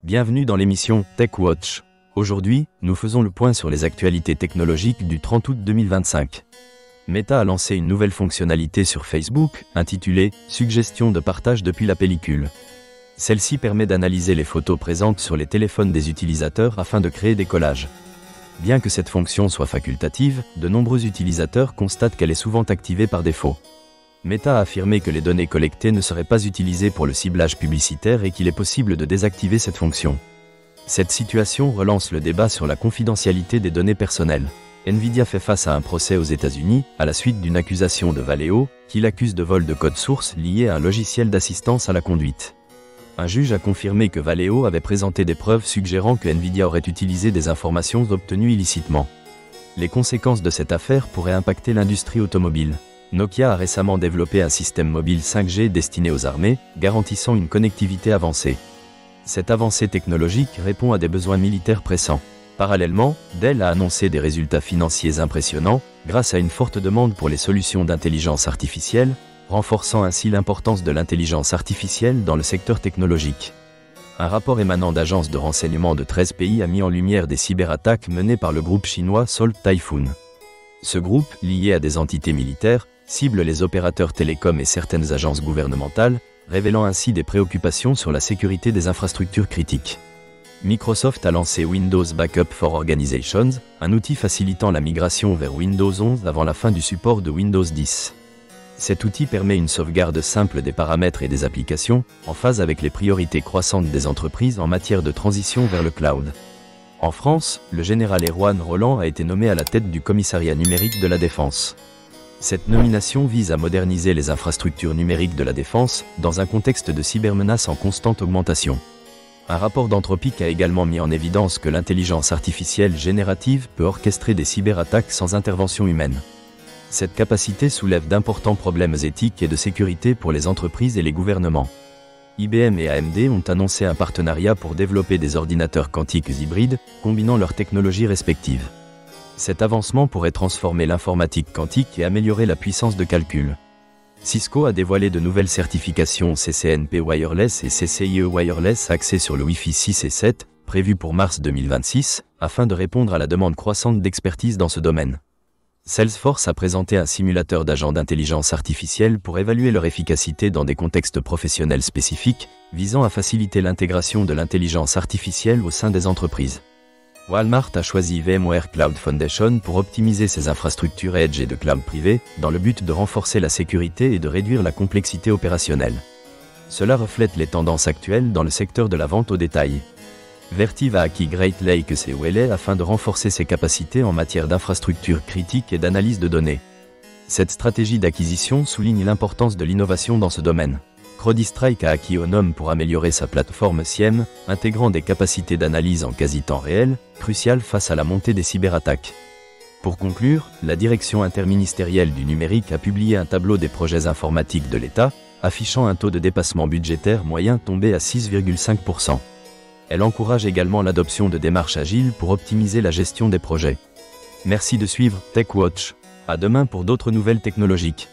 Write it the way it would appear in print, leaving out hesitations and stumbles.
Bienvenue dans l'émission Tech Watch. Aujourd'hui, nous faisons le point sur les actualités technologiques du 30 août 2025. Meta a lancé une nouvelle fonctionnalité sur Facebook, intitulée « Suggestion de partage depuis la pellicule ». Celle-ci permet d'analyser les photos présentes sur les téléphones des utilisateurs afin de créer des collages. Bien que cette fonction soit facultative, de nombreux utilisateurs constatent qu'elle est souvent activée par défaut. Meta a affirmé que les données collectées ne seraient pas utilisées pour le ciblage publicitaire et qu'il est possible de désactiver cette fonction. Cette situation relance le débat sur la confidentialité des données personnelles. Nvidia fait face à un procès aux États-Unis, à la suite d'une accusation de Valeo, qui l'accuse de vol de code source lié à un logiciel d'assistance à la conduite. Un juge a confirmé que Valeo avait présenté des preuves suggérant que Nvidia aurait utilisé des informations obtenues illicitement. Les conséquences de cette affaire pourraient impacter l'industrie automobile. Nokia a récemment développé un système mobile 5G destiné aux armées, garantissant une connectivité avancée. Cette avancée technologique répond à des besoins militaires pressants. Parallèlement, Dell a annoncé des résultats financiers impressionnants, grâce à une forte demande pour les solutions d'intelligence artificielle, renforçant ainsi l'importance de l'intelligence artificielle dans le secteur technologique. Un rapport émanant d'agences de renseignement de 13 pays a mis en lumière des cyberattaques menées par le groupe chinois Salt Typhoon. Ce groupe, lié à des entités militaires, cible les opérateurs télécoms et certaines agences gouvernementales, révélant ainsi des préoccupations sur la sécurité des infrastructures critiques. Microsoft a lancé Windows Backup for Organizations, un outil facilitant la migration vers Windows 11 avant la fin du support de Windows 10. Cet outil permet une sauvegarde simple des paramètres et des applications, en phase avec les priorités croissantes des entreprises en matière de transition vers le cloud. En France, le général Erwan Roland a été nommé à la tête du commissariat numérique de la Défense. Cette nomination vise à moderniser les infrastructures numériques de la défense, dans un contexte de cybermenaces en constante augmentation. Un rapport d'Anthropic a également mis en évidence que l'intelligence artificielle générative peut orchestrer des cyberattaques sans intervention humaine. Cette capacité soulève d'importants problèmes éthiques et de sécurité pour les entreprises et les gouvernements. IBM et AMD ont annoncé un partenariat pour développer des ordinateurs quantiques hybrides, combinant leurs technologies respectives. Cet avancement pourrait transformer l'informatique quantique et améliorer la puissance de calcul. Cisco a dévoilé de nouvelles certifications CCNP Wireless et CCIE Wireless axées sur le Wi-Fi 6 et 7, prévues pour mars 2026, afin de répondre à la demande croissante d'expertise dans ce domaine. Salesforce a présenté un simulateur d'agents d'intelligence artificielle pour évaluer leur efficacité dans des contextes professionnels spécifiques, visant à faciliter l'intégration de l'intelligence artificielle au sein des entreprises. Walmart a choisi VMware Cloud Foundation pour optimiser ses infrastructures Edge et de cloud privé, dans le but de renforcer la sécurité et de réduire la complexité opérationnelle. Cela reflète les tendances actuelles dans le secteur de la vente au détail. Vertiv a acquis Great Lakes et Welley afin de renforcer ses capacités en matière d'infrastructures critiques et d'analyse de données. Cette stratégie d'acquisition souligne l'importance de l'innovation dans ce domaine. CrowdStrike a acquis Onum pour améliorer sa plateforme SIEM, intégrant des capacités d'analyse en quasi-temps réel, cruciales face à la montée des cyberattaques. Pour conclure, la Direction interministérielle du numérique a publié un tableau des projets informatiques de l'État, affichant un taux de dépassement budgétaire moyen tombé à 6,5%. Elle encourage également l'adoption de démarches agiles pour optimiser la gestion des projets. Merci de suivre Tech Watch. À demain pour d'autres nouvelles technologiques.